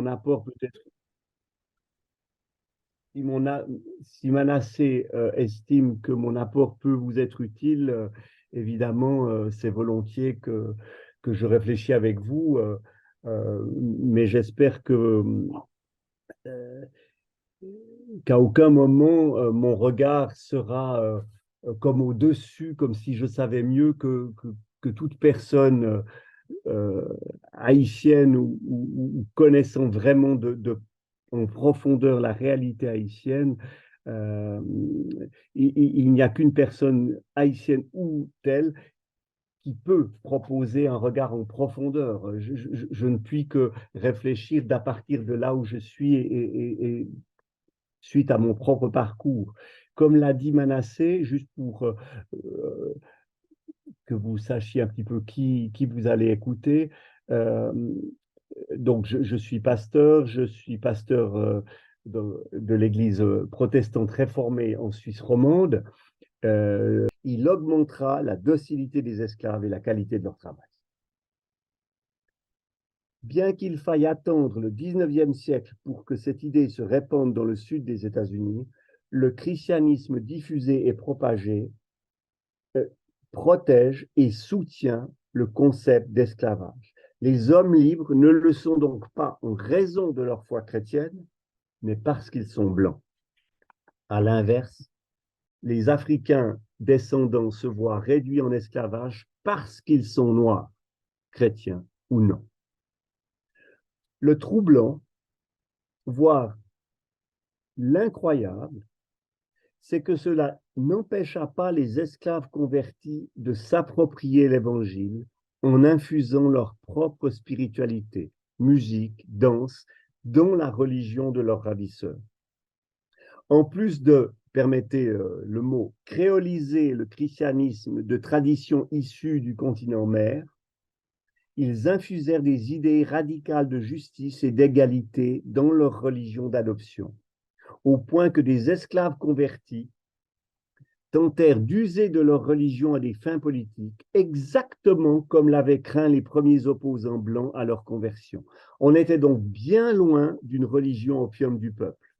mon apport peut être, si Manassé estime que mon apport peut vous être utile, évidemment, c'est volontiers que je réfléchis avec vous, mais j'espère euh, qu'à aucun moment mon regard sera comme au-dessus, comme si je savais mieux que toute personne haïtienne ou connaissant vraiment en profondeur la réalité haïtienne. euh, il n'y a qu'une personne haïtienne ou telle qui peut proposer un regard en profondeur. Je ne puis que réfléchir d'à partir de là où je suis et suite à mon propre parcours. Comme l'a dit Manassé, juste pour que vous sachiez un petit peu qui vous allez écouter, euh, donc je suis pasteur, de l'Église protestante réformée en Suisse romande. Il augmentera la docilité des esclaves et la qualité de leur travail. Bien qu'il faille attendre le 19e siècle pour que cette idée se répande dans le sud des États-Unis, le christianisme diffusé et propagé protège et soutient le concept d'esclavage. Les hommes libres ne le sont donc pas en raison de leur foi chrétienne, mais parce qu'ils sont blancs. À l'inverse, les Africains descendants se voient réduits en esclavage parce qu'ils sont noirs, chrétiens ou non. Le troublant, voire l'incroyable, c'est que cela n'empêcha pas les esclaves convertis de s'approprier l'Évangile en infusant leur propre spiritualité, musique, danse, dans la religion de leurs ravisseurs. En plus de, permettez le mot, créoliser le christianisme de traditions issues du continent mère, ils infusèrent des idées radicales de justice et d'égalité dans leur religion d'adoption, au point que des esclaves convertis tentèrent d'user de leur religion à des fins politiques, exactement comme l'avaient craint les premiers opposants blancs à leur conversion. On était donc bien loin d'une religion opium du peuple.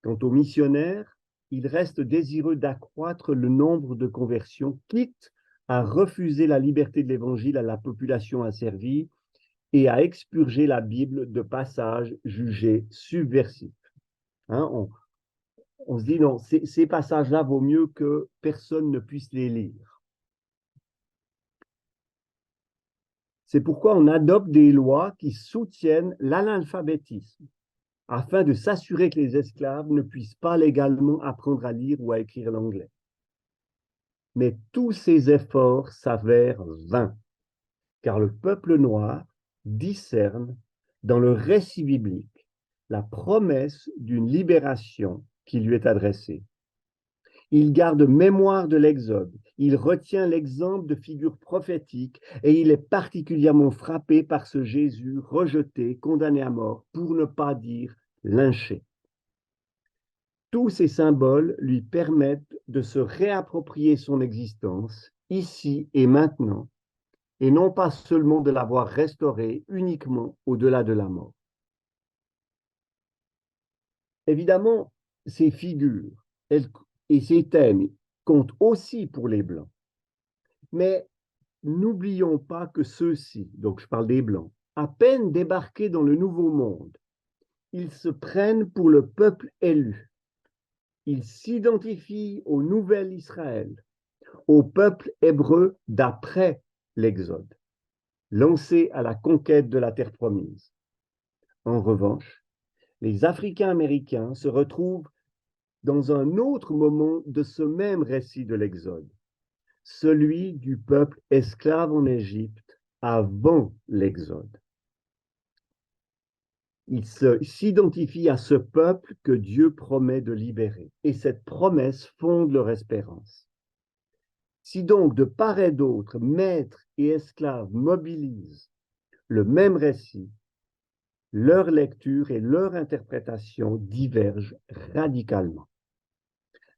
Quant aux missionnaires, ils restent désireux d'accroître le nombre de conversions, quitte à refuser la liberté de l'Évangile à la population asservie et à expurger la Bible de passages jugés subversifs. On se dit non, ces passages-là vaut mieux que personne ne puisse les lire. C'est pourquoi on adopte des lois qui soutiennent l'analphabétisme, afin de s'assurer que les esclaves ne puissent pas légalement apprendre à lire ou à écrire l'anglais. Mais tous ces efforts s'avèrent vains, car le peuple noir discerne dans le récit biblique la promesse d'une libération qui lui est adressée. Il garde mémoire de l'Exode, il retient l'exemple de figures prophétiques et il est particulièrement frappé par ce Jésus rejeté, condamné à mort, pour ne pas dire lynché. Tous ces symboles lui permettent de se réapproprier son existence, ici et maintenant, et non pas seulement de la voir restaurée uniquement au-delà de la mort. Évidemment, ces figures et ces thèmes comptent aussi pour les Blancs. Mais n'oublions pas que ceux-ci, donc je parle des Blancs, à peine débarqués dans le Nouveau Monde, ils se prennent pour le peuple élu. Ils s'identifient au nouvel Israël, au peuple hébreu d'après l'Exode, lancé à la conquête de la terre promise. En revanche, les Africains-Américains se retrouvent dans un autre moment de ce même récit de l'Exode, celui du peuple esclave en Égypte avant l'Exode. Ils s'identifient à ce peuple que Dieu promet de libérer, et cette promesse fonde leur espérance. Si donc de part et d'autre, maîtres et esclaves mobilisent le même récit, leur lecture et leur interprétation divergent radicalement.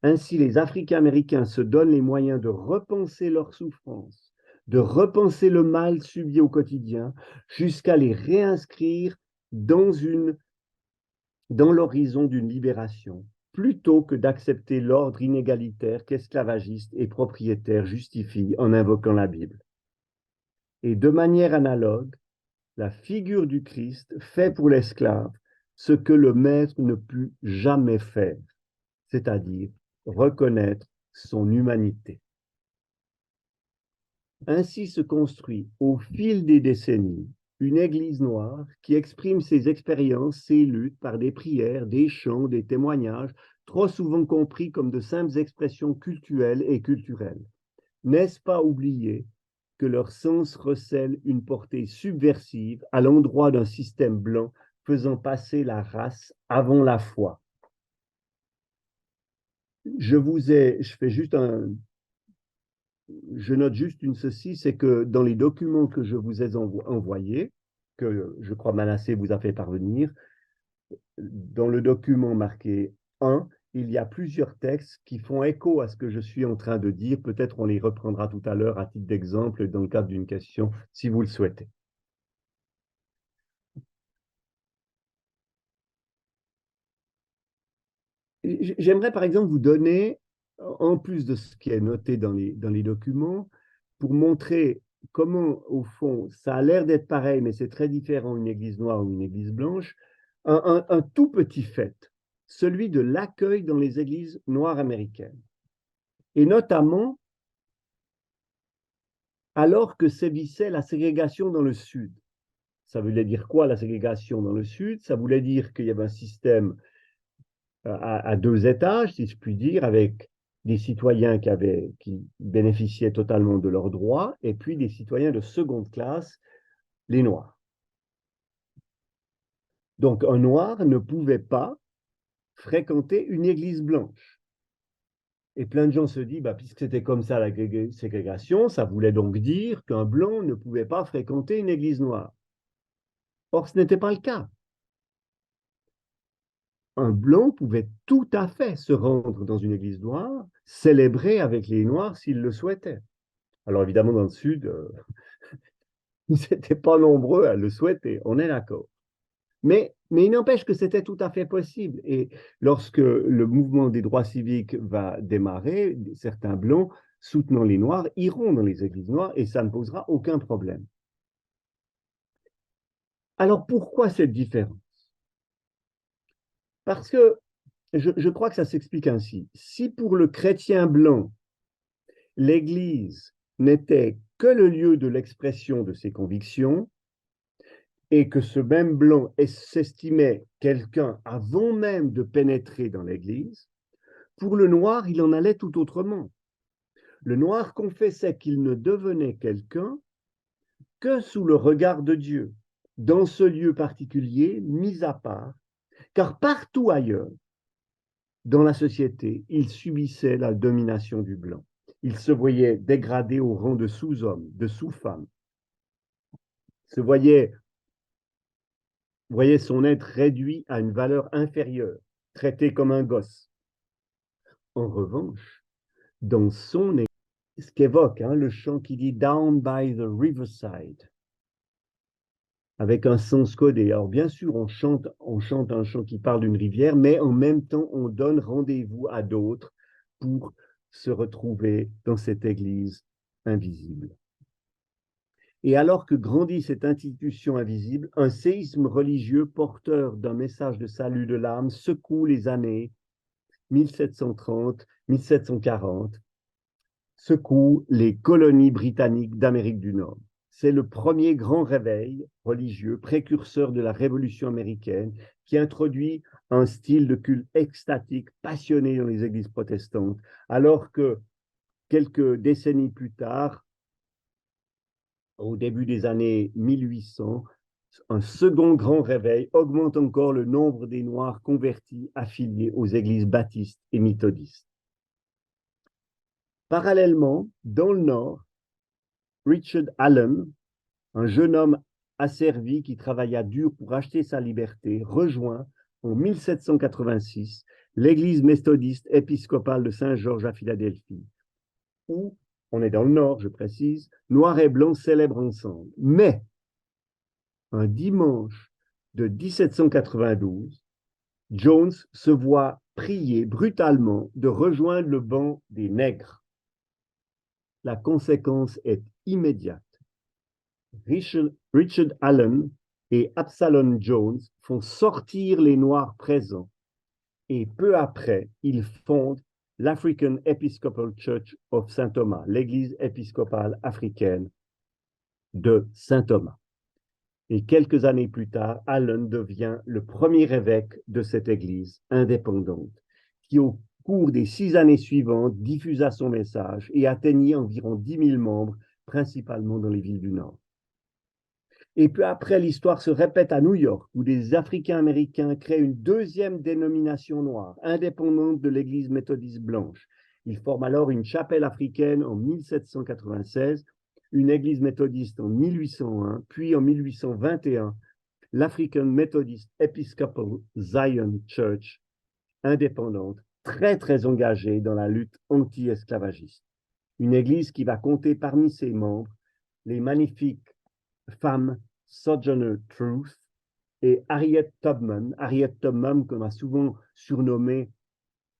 Ainsi, les Africains-Américains se donnent les moyens de repenser leurs souffrances, de repenser le mal subi au quotidien, jusqu'à les réinscrire dans l'horizon d'une libération, plutôt que d'accepter l'ordre inégalitaire qu'esclavagistes et propriétaires justifient en invoquant la Bible. Et de manière analogue, la figure du Christ fait pour l'esclave ce que le maître ne put jamais faire, c'est-à-dire reconnaître son humanité. Ainsi se construit au fil des décennies une Église noire qui exprime ses expériences, ses luttes par des prières, des chants, des témoignages, trop souvent compris comme de simples expressions cultuelles et culturelles. N'est-ce pas oublier que leur sens recèle une portée subversive à l'endroit d'un système blanc faisant passer la race avant la foi? Je note juste une ceci, c'est que dans les documents que je vous ai envoyés, que je crois Manassé vous a fait parvenir, dans le document marqué 1, il y a plusieurs textes qui font écho à ce que je suis en train de dire. Peut-être on les reprendra tout à l'heure à titre d'exemple dans le cadre d'une question, si vous le souhaitez. J'aimerais par exemple vous donner, en plus de ce qui est noté dans les documents, pour montrer comment, au fond, ça a l'air d'être pareil, mais c'est très différent une église noire ou une église blanche, un tout petit fait, celui de l'accueil dans les églises noires américaines. Et notamment, alors que sévissait la ségrégation dans le Sud. Ça voulait dire quoi, la ségrégation dans le Sud? Ça voulait dire qu'il y avait un système à deux étages, si je puis dire, avec des citoyens qui bénéficiaient totalement de leurs droits, et puis des citoyens de seconde classe, les Noirs. Donc un Noir ne pouvait pas fréquenter une église blanche. Et plein de gens se disent, puisque c'était comme ça la ségrégation, ça voulait donc dire qu'un blanc ne pouvait pas fréquenter une église noire. Or, ce n'était pas le cas. Un blanc pouvait tout à fait se rendre dans une église noire, célébrer avec les Noirs s'il le souhaitait. Alors évidemment, dans le Sud, ils n'étaient pas nombreux à le souhaiter, on est d'accord. Mais il n'empêche que c'était tout à fait possible. Et lorsque le mouvement des droits civiques va démarrer, certains blancs soutenant les Noirs iront dans les églises noires et ça ne posera aucun problème. Alors pourquoi cette différence? Parce que je crois que ça s'explique ainsi. Si pour le chrétien blanc, l'Église n'était que le lieu de l'expression de ses convictions, et que ce même blanc s'estimait quelqu'un avant même de pénétrer dans l'Église, pour le noir, il en allait tout autrement. Le noir confessait qu'il ne devenait quelqu'un que sous le regard de Dieu, dans ce lieu particulier, mis à part, car partout ailleurs, dans la société, il subissait la domination du blanc. Il se voyait dégradé au rang de sous-homme, de sous-femme, voyait son être réduit à une valeur inférieure, traité comme un gosse. En revanche, dans son église, ce qu'évoque le chant qui dit Down by the riverside, avec un sens codé. Alors bien sûr, on chante un chant qui parle d'une rivière, mais en même temps, on donne rendez-vous à d'autres pour se retrouver dans cette église invisible. Et alors que grandit cette institution invisible, un séisme religieux porteur d'un message de salut de l'âme secoue les années 1730-1740, secoue les colonies britanniques d'Amérique du Nord. C'est le premier grand réveil religieux, précurseur de la Révolution américaine, qui introduit un style de culte extatique, passionné dans les églises protestantes, alors que quelques décennies plus tard, au début des années 1800, un second grand réveil augmente encore le nombre des Noirs convertis affiliés aux églises baptistes et méthodistes. Parallèlement, dans le Nord, Richard Allen, un jeune homme asservi qui travailla dur pour acheter sa liberté, rejoint en 1786 l'église méthodiste épiscopale de Saint-Georges à Philadelphie, où, on est dans le Nord, je précise, Noirs et Blancs célèbrent ensemble. Mais un dimanche de 1792, Jones se voit prier brutalement de rejoindre le banc des nègres. La conséquence est immédiate. Richard Allen et Absalom Jones font sortir les Noirs présents et peu après, ils fondent l'African Episcopal Church of Saint Thomas, l'église épiscopale africaine de Saint Thomas. Et quelques années plus tard, Allen devient le premier évêque de cette église indépendante, qui au cours des 6 années suivantes diffusa son message et atteignit environ 10 000 membres, principalement dans les villes du Nord. Et puis après, l'histoire se répète à New York, où des Africains-Américains créent une deuxième dénomination noire, indépendante de l'Église méthodiste blanche. Ils forment alors une chapelle africaine en 1796, une église méthodiste en 1801, puis en 1821, l'African Methodist Episcopal Zion Church, indépendante, très engagée dans la lutte anti-esclavagiste. Une église qui va compter parmi ses membres les magnifiques femmes Sojourner Truth et Harriet Tubman qu'on a souvent surnommé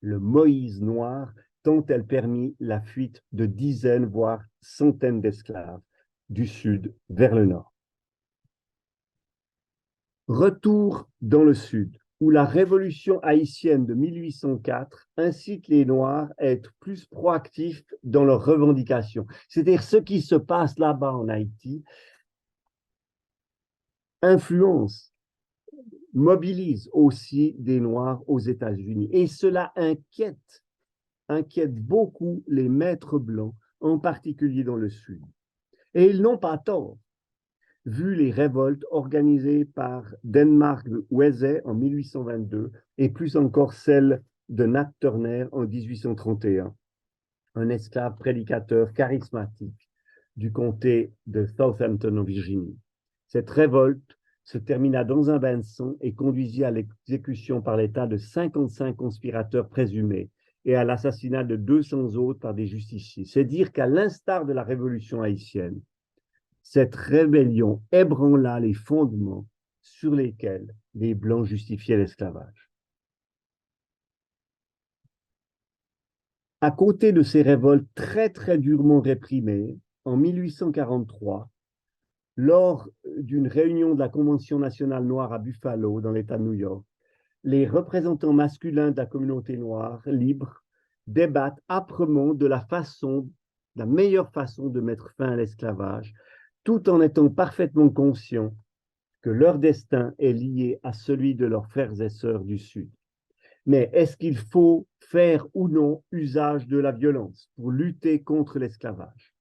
le Moïse noir, tant elle permit la fuite de dizaines, voire centaines d'esclaves du sud vers le nord. Retour dans le sud, où la révolution haïtienne de 1804 incite les Noirs à être plus proactifs dans leurs revendications. C'est-à-dire ce qui se passe là-bas en Haïti influence, mobilise aussi des Noirs aux États-Unis. Et cela inquiète beaucoup les maîtres blancs, en particulier dans le Sud. Et ils n'ont pas tort, vu les révoltes organisées par Denmark Vesey en 1822 et plus encore celles de Nat Turner en 1831, un esclave prédicateur charismatique du comté de Southampton en Virginie. Cette révolte se termina dans un bain de sang et conduisit à l'exécution par l'État de 55 conspirateurs présumés et à l'assassinat de 200 autres par des justiciers. C'est dire qu'à l'instar de la révolution haïtienne, cette rébellion ébranla les fondements sur lesquels les Blancs justifiaient l'esclavage. À côté de ces révoltes très durement réprimées, en 1843, lors d'une réunion de la Convention nationale noire à Buffalo, dans l'État de New York, les représentants masculins de la communauté noire libre débattent âprement de la meilleure façon de mettre fin à l'esclavage, tout en étant parfaitement conscients que leur destin est lié à celui de leurs frères et sœurs du Sud. Mais est-ce qu'il faut faire ou non usage de la violence pour lutter contre l'esclavage?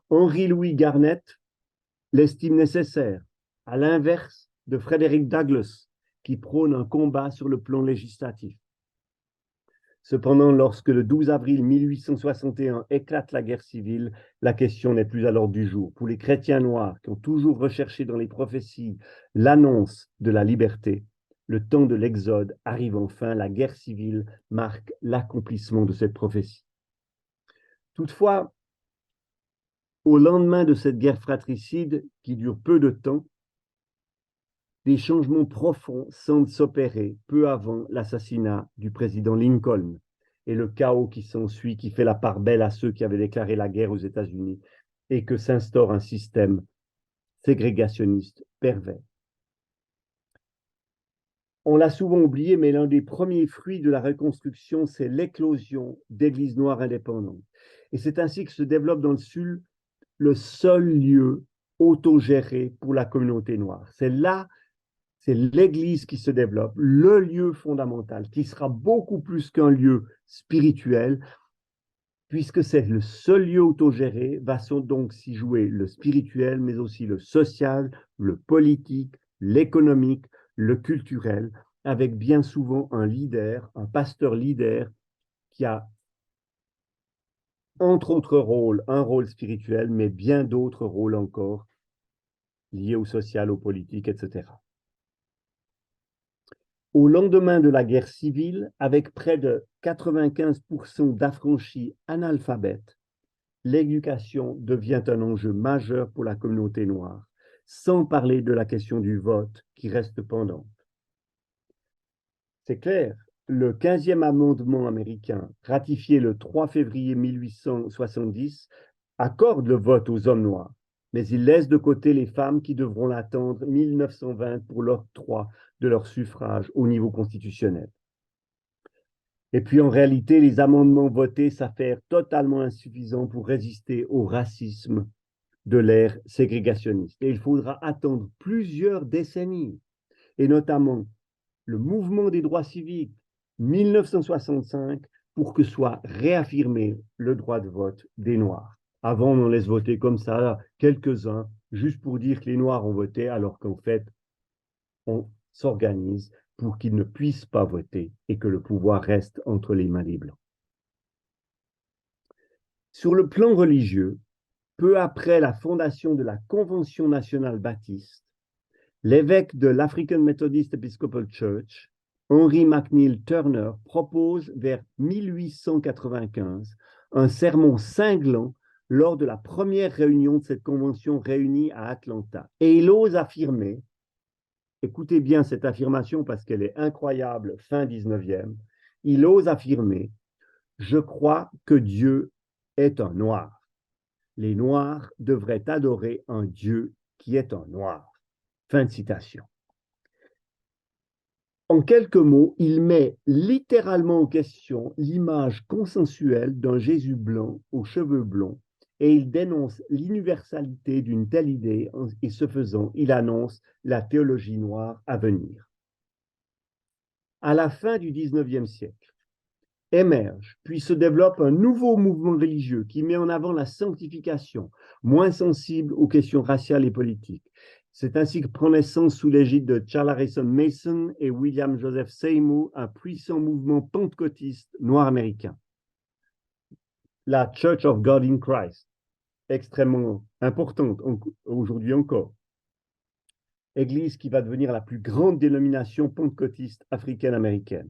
Henry-Louis Garnett l'estime nécessaire, à l'inverse de Frederick Douglass, qui prône un combat sur le plan législatif. Cependant, lorsque le 12 avril 1861 éclate la guerre civile, la question n'est plus à l'ordre du jour. Pour les chrétiens noirs qui ont toujours recherché dans les prophéties l'annonce de la liberté, le temps de l'exode arrive enfin, la guerre civile marque l'accomplissement de cette prophétie. Toutefois, au lendemain de cette guerre fratricide qui dure peu de temps, des changements profonds semblent s'opérer peu avant l'assassinat du président Lincoln et le chaos qui s'ensuit, qui fait la part belle à ceux qui avaient déclaré la guerre aux États-Unis et que s'instaure un système ségrégationniste pervers. On l'a souvent oublié, mais l'un des premiers fruits de la reconstruction, c'est l'éclosion d'églises noires indépendantes. Et c'est ainsi que se développe dans le Sud le seul lieu autogéré pour la communauté noire. C'est l'Église qui se développe, le lieu fondamental, qui sera beaucoup plus qu'un lieu spirituel, puisque c'est le seul lieu autogéré, va donc s'y jouer le spirituel, mais aussi le social, le politique, l'économique, le culturel, avec bien souvent un leader, un pasteur leader, qui a entre autres rôles, un rôle spirituel, mais bien d'autres rôles encore liés au social, au politique, etc. Au lendemain de la guerre civile, avec près de 95% d'affranchis analphabètes, l'éducation devient un enjeu majeur pour la communauté noire, sans parler de la question du vote qui reste pendante. C'est clair, le 15e amendement américain, ratifié le 3 février 1870, accorde le vote aux hommes noirs, mais il laisse de côté les femmes qui devront l'attendre 1920 pour l'octroi de leur suffrage au niveau constitutionnel. Et puis en réalité, les amendements votés s'avèrent totalement insuffisants pour résister au racisme de l'ère ségrégationniste. Et il faudra attendre plusieurs décennies, et notamment le mouvement des droits civiques 1965, pour que soit réaffirmé le droit de vote des Noirs. Avant, on en laisse voter comme ça quelques-uns, juste pour dire que les Noirs ont voté, alors qu'en fait, on s'organise pour qu'ils ne puissent pas voter et que le pouvoir reste entre les mains des Blancs. Sur le plan religieux, peu après la fondation de la Convention nationale baptiste, l'évêque de l'African Methodist Episcopal Church, Henry McNeill Turner, propose vers 1895 un sermon cinglant lors de la première réunion de cette convention réunie à Atlanta. Et il ose affirmer, écoutez bien cette affirmation parce qu'elle est incroyable, fin 19e, il ose affirmer « Je crois que Dieu est un noir. Les noirs devraient adorer un Dieu qui est un noir. » Fin de citation. En quelques mots, il met littéralement en question l'image consensuelle d'un Jésus blanc aux cheveux blonds et il dénonce l'universalité d'une telle idée et ce faisant, il annonce la théologie noire à venir. À la fin du 19e siècle, émerge, puis se développe un nouveau mouvement religieux qui met en avant la sanctification, moins sensible aux questions raciales et politiques. C'est ainsi que prend naissance sous l'égide de Charles Harrison Mason et William Joseph Seymour un puissant mouvement pentecôtiste noir américain. La Church of God in Christ, extrêmement importante aujourd'hui encore. Église qui va devenir la plus grande dénomination pentecôtiste africaine-américaine.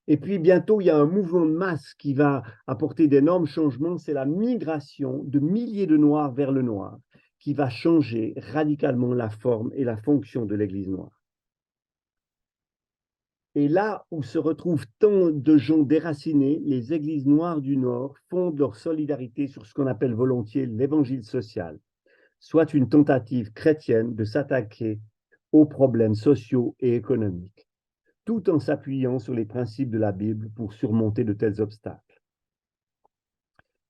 Et puis bientôt, il y a un mouvement de masse qui va apporter d'énormes changements, c'est la migration de milliers de Noirs vers le noir, qui va changer radicalement la forme et la fonction de l'Église noire. Et là où se retrouvent tant de gens déracinés, les Églises noires du Nord fondent leur solidarité sur ce qu'on appelle volontiers l'évangile social, soit une tentative chrétienne de s'attaquer aux problèmes sociaux et économiques, tout en s'appuyant sur les principes de la Bible pour surmonter de tels obstacles.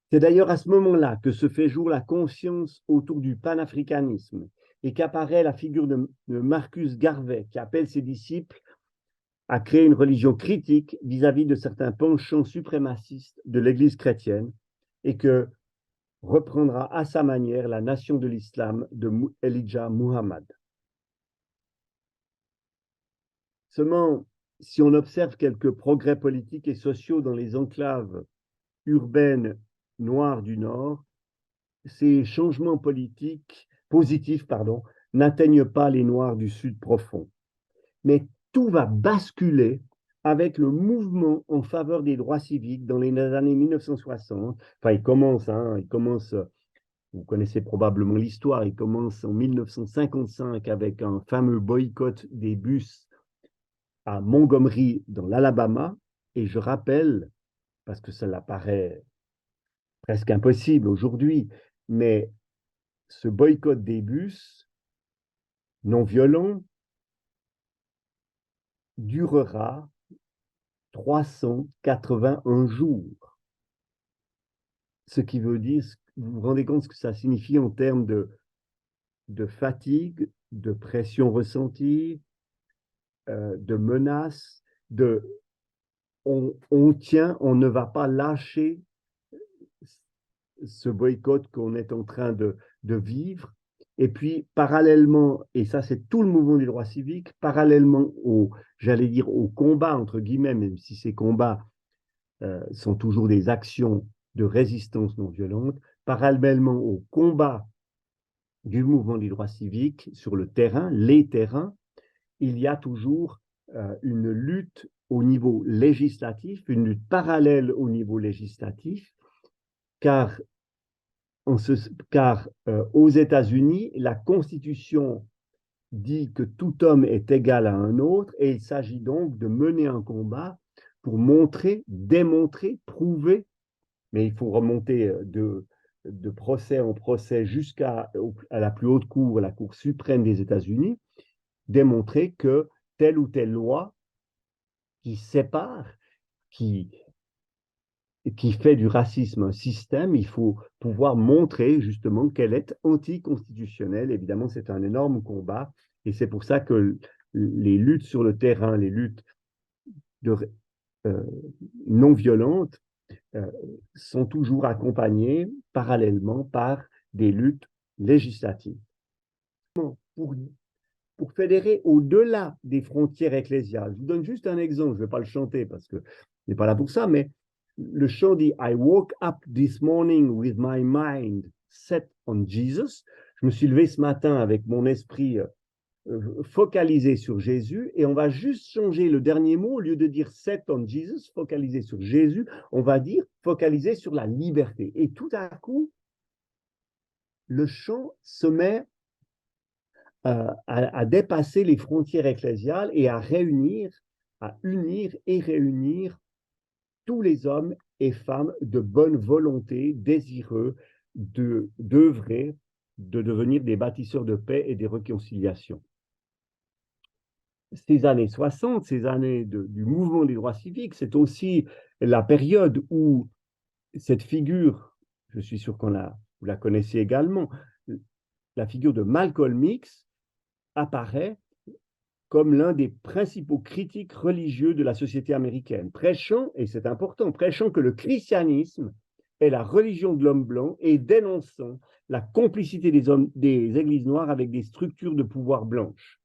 C'est d'ailleurs à ce moment-là que se fait jour la conscience autour du panafricanisme et qu'apparaît la figure de Marcus Garvey qui appelle ses disciples à créer une religion critique vis-à-vis de certains penchants suprémacistes de l'Église chrétienne et que reprendra à sa manière la nation de l'islam de Elijah Muhammad. Seulement, si on observe quelques progrès politiques et sociaux dans les enclaves urbaines noires du Nord, ces changements politiques positifs n'atteignent pas les Noirs du Sud profond. Mais tout va basculer avec le mouvement en faveur des droits civiques dans les années 1960. Enfin, il commence, vous connaissez probablement l'histoire, il commence en 1955 avec un fameux boycott des bus à Montgomery, dans l'Alabama, et je rappelle, parce que cela paraît presque impossible aujourd'hui, mais ce boycott des bus non violent durera 381 jours. Ce qui veut dire, vous vous rendez compte ce que ça signifie en termes de fatigue, de pression ressentie, de menaces, on tient, on ne va pas lâcher ce boycott qu'on est en train de vivre. Et puis, parallèlement, et ça c'est tout le mouvement des droits civiques, parallèlement j'allais dire, au combat, entre guillemets, même si ces combats sont toujours des actions de résistance non violente, parallèlement au combat du mouvement des droits civiques sur le terrain, les terrains, il y a toujours une lutte au niveau législatif, une lutte parallèle au niveau législatif, car car aux États-Unis, la Constitution dit que tout homme est égal à un autre et il s'agit donc de mener un combat pour montrer, démontrer, prouver, mais il faut remonter de procès en procès jusqu'à la plus haute cour, la Cour suprême des États-Unis, démontrer que telle ou telle loi qui sépare, qui fait du racisme un système, il faut pouvoir montrer justement qu'elle est anticonstitutionnelle. Évidemment, c'est un énorme combat et c'est pour ça que les luttes sur le terrain, les luttes de, euh, non violentes, sont toujours accompagnées parallèlement par des luttes législatives. Pour, pour fédérer au-delà des frontières ecclésiales, je vous donne juste un exemple, je ne vais pas le chanter parce que je n'est pas là pour ça, mais le chant dit I woke up this morning with my mind set on Jesus. Je me suis levé ce matin avec mon esprit focalisé sur Jésus et on va juste changer le dernier mot. Au lieu de dire set on Jesus, focalisé sur Jésus, on va dire focalisé sur la liberté. Et tout à coup, le chant se met à dépasser les frontières ecclésiales et à réunir, à unir et réunir tous les hommes et femmes de bonne volonté, désireux d'œuvrer, de devenir des bâtisseurs de paix et des réconciliations. Ces années 60, ces années du mouvement des droits civiques, c'est aussi la période où cette figure, je suis sûr vous la connaissez également, la figure de Malcolm X apparaît comme l'un des principaux critiques religieux de la société américaine, prêchant, et c'est important, prêchant que le christianisme est la religion de l'homme blanc et dénonçant la complicité des églises noires avec des structures de pouvoir blanches.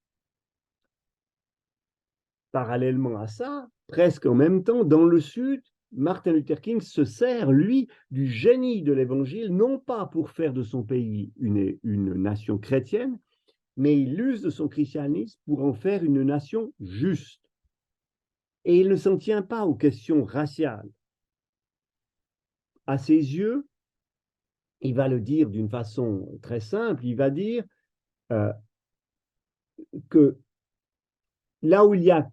Parallèlement à ça, presque en même temps, dans le Sud, Martin Luther King se sert, lui, du génie de l'Évangile, non pas pour faire de son pays une nation chrétienne, mais il use de son christianisme pour en faire une nation juste. Et il ne s'en tient pas aux questions raciales. À ses yeux, il va le dire d'une façon très simple, il va dire que là où il y a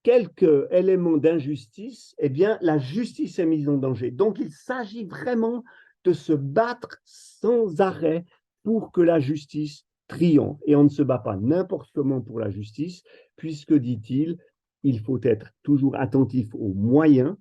quelques éléments d'injustice, eh bien, la justice est mise en danger. Donc, il s'agit vraiment de se battre sans arrêt pour que la justice triomphe. Et on ne se bat pas n'importe comment pour la justice, puisque, dit-il, il faut être toujours attentif aux moyens.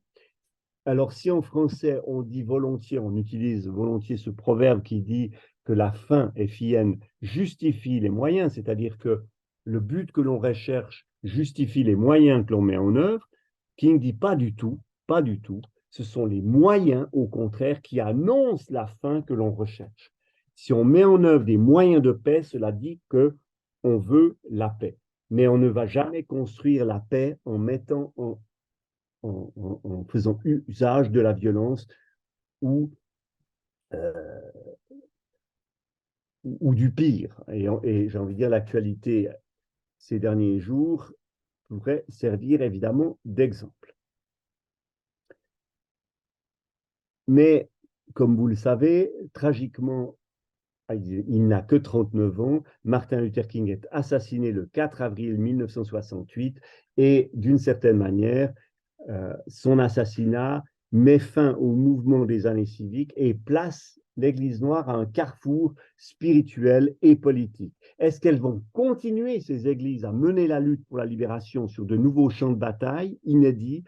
Alors, si en français, on dit volontiers, on utilise volontiers ce proverbe qui dit que la fin, FIN, justifie les moyens, c'est-à-dire que le but que l'on recherche justifie les moyens que l'on met en œuvre, King dit pas du tout, pas du tout. Ce sont les moyens, au contraire, qui annoncent la fin que l'on recherche. Si on met en œuvre des moyens de paix, cela dit qu'on veut la paix. Mais on ne va jamais construire la paix en mettant en faisant usage de la violence ou du pire. Et j'ai envie de dire, l'actualité ces derniers jours pourrait servir évidemment d'exemple. Mais, comme vous le savez, tragiquement, il n'a que 39 ans. Martin Luther King est assassiné le 4 avril 1968 et d'une certaine manière, son assassinat met fin au mouvement des années civiques et place l'Église noire à un carrefour spirituel et politique. Est-ce qu'elles vont continuer, ces églises, à mener la lutte pour la libération sur de nouveaux champs de bataille inédits?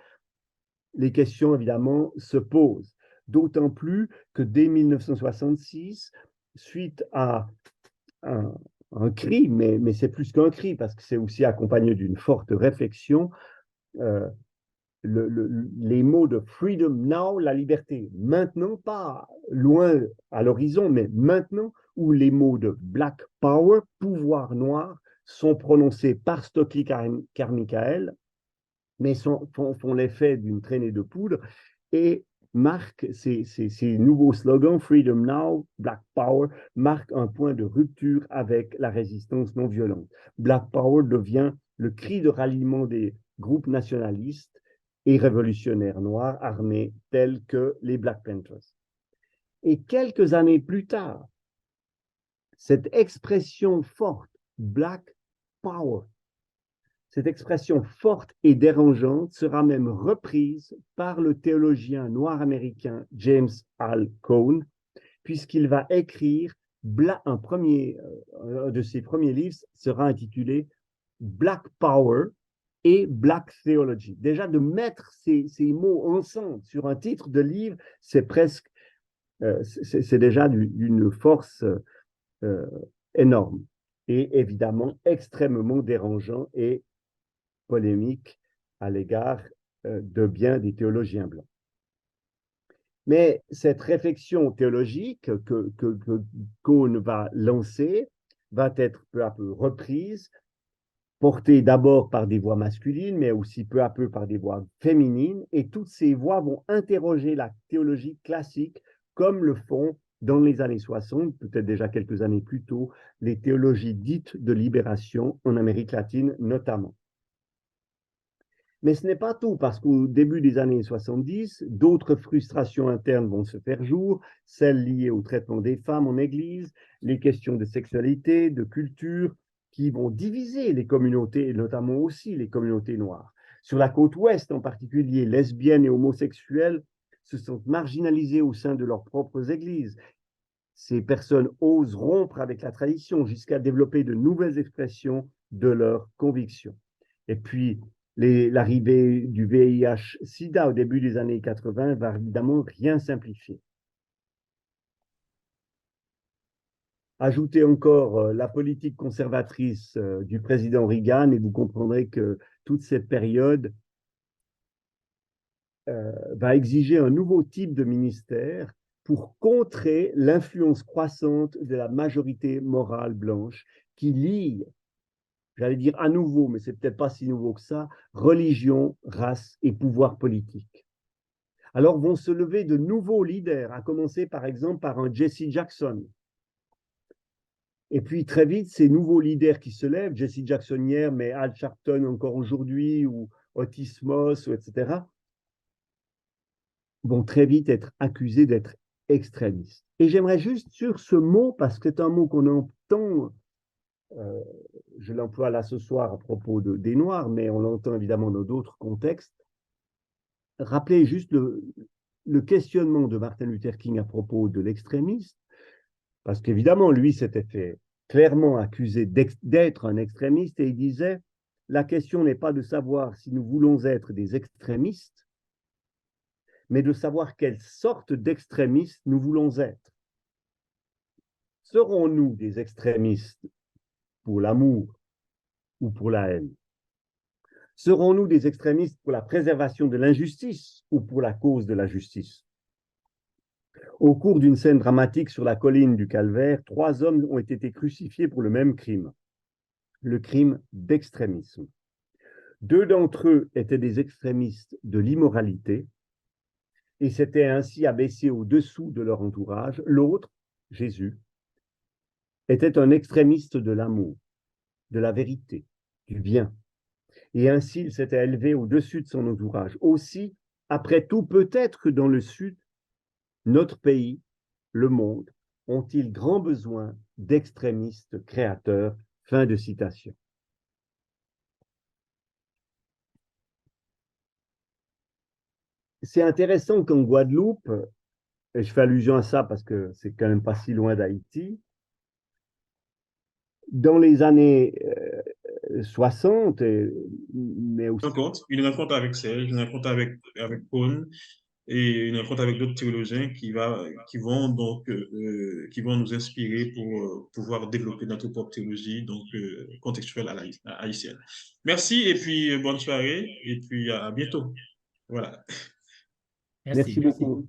Les questions, évidemment, se posent. D'autant plus que dès 1966, suite à un cri, mais c'est plus qu'un cri, parce que c'est aussi accompagné d'une forte réflexion, les mots de freedom now, la liberté maintenant, pas loin à l'horizon, mais maintenant, où les mots de black power, pouvoir noir, sont prononcés par Stokely Carmichael, mais font l'effet d'une traînée de poudre et marquent ces nouveaux slogans, freedom now, black power, marquent un point de rupture avec la résistance non violente. Black power devient le cri de ralliement des groupes nationalistes et révolutionnaires noirs armés tels que les Black Panthers. Et quelques années plus tard, cette expression forte, Black Power, cette expression forte et dérangeante sera même reprise par le théologien noir américain James Al Cone, puisqu'il va écrire un de ses premiers livres sera intitulé Black Power et Black Theology. Déjà, de mettre ces mots ensemble sur un titre de livre, c'est presque, c'est déjà d'une force énorme et évidemment extrêmement dérangeant et polémique à l'égard de bien des théologiens blancs. Mais cette réflexion théologique que Cone va lancer va être peu à peu reprise, portée d'abord par des voix masculines, mais aussi peu à peu par des voix féminines, et toutes ces voix vont interroger la théologie classique comme le font dans les années 60, peut-être déjà quelques années plus tôt, les théologies dites de libération en Amérique latine notamment. Mais ce n'est pas tout, parce qu'au début des années 70, d'autres frustrations internes vont se faire jour, celles liées au traitement des femmes en Église, les questions de sexualité, de culture, qui vont diviser les communautés, et notamment aussi les communautés noires. Sur la côte ouest en particulier, lesbiennes et homosexuels se sentent marginalisés au sein de leurs propres églises. Ces personnes osent rompre avec la tradition jusqu'à développer de nouvelles expressions de leurs convictions. Et puis, l'arrivée du VIH-Sida au début des années 80 va évidemment rien simplifier. Ajoutez encore la politique conservatrice du président Reagan et vous comprendrez que toute cette période va exiger un nouveau type de ministère pour contrer l'influence croissante de la majorité morale blanche qui lie, j'allais dire à nouveau, mais c'est peut-être pas si nouveau que ça, religion, race et pouvoir politique. Alors vont se lever de nouveaux leaders, à commencer par exemple par un Jesse Jackson. Et puis très vite, ces nouveaux leaders qui se lèvent, Jesse Jackson hier, mais Al Sharpton encore aujourd'hui, ou Otis Moss, etc., vont très vite être accusés d'être extrémistes. Et j'aimerais juste sur ce mot, parce que c'est un mot qu'on entend, je l'emploie là ce soir à propos des Noirs, mais on l'entend évidemment dans d'autres contextes, rappeler juste le questionnement de Martin Luther King à propos de l'extrémisme, parce qu'évidemment, lui s'était fait clairement accuser d'être un extrémiste et il disait, la question n'est pas de savoir si nous voulons être des extrémistes, mais de savoir quelle sorte d'extrémistes nous voulons être. Serons-nous des extrémistes pour l'amour ou pour la haine? Serons-nous des extrémistes pour la préservation de l'injustice ou pour la cause de la justice? Au cours d'une scène dramatique sur la colline du Calvaire, 3 hommes ont été crucifiés pour le même crime, le crime d'extrémisme. 2 d'entre eux étaient des extrémistes de l'immoralité et s'étaient ainsi abaissés au-dessous de leur entourage. L'autre, Jésus, était un extrémiste de l'amour, de la vérité, du bien. Et ainsi, il s'était élevé au-dessus de son entourage. Aussi, après tout, peut-être que dans le Sud, notre pays, le monde, ont-ils grand besoin d'extrémistes créateurs? Fin de citation. C'est intéressant qu'en Guadeloupe, et je fais allusion à ça parce que c'est quand même pas si loin d'Haïti, dans les années 60, mais aussi... Une rencontre avec Serge, une rencontre avec Paul et une rencontre avec d'autres théologiens qui vont nous inspirer pour pouvoir développer notre propre théologie, donc contextuelle à haïtienne. Merci et puis bonne soirée et puis à bientôt. Voilà. Merci Merci. beaucoup.